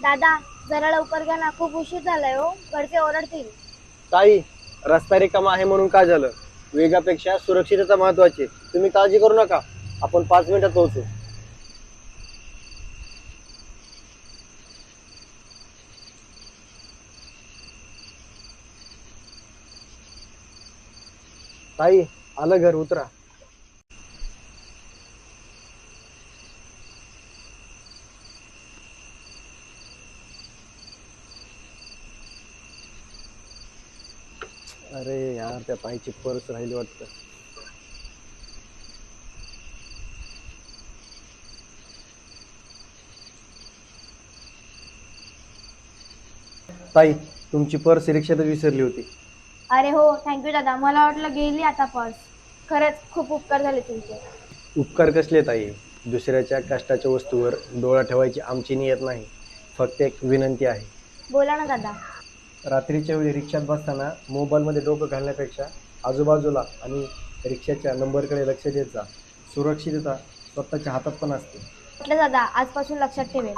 दादा, जरा लवकर घ्या ना, खूप उशीर झालाय हो, घरचे ओरडतील. ताई, रस्ता रिकामा आहे म्हणून काय झालं? वेगापेक्षा सुरक्षितता महत्वाची. तुम्ही काळजी करू नका, आपण 5 मिनिटात पोहोचू. ताई, आलं घर, उतरा. अरे यार, त्या ताईची पर्स राहिली वाटतं. ताई, तुमची पर्स रिक्षातच विसरली होती. अरे हो, थँक्यू दादा, मला वाटलं गेली आता पर्स. खरंच खूप उपकार झाले तुमचे. उपकार कसले ताई? दुसऱ्याच्या कष्टाच्या वस्तूवर डोळा ठेवायची आमची नियत नाही. फक्त एक विनंती आहे. बोला ना दादा. रात्रीच्या वेळी रिक्षात बसताना मोबाईलमध्ये डोकं घालण्यापेक्षा आजूबाजूला आणि रिक्षाच्या नंबरकडे लक्ष देत जा. सुरक्षितता स्वतःच्या हातात पण असते. म्हटलं दादा, आजपासून लक्षात ठेवेल.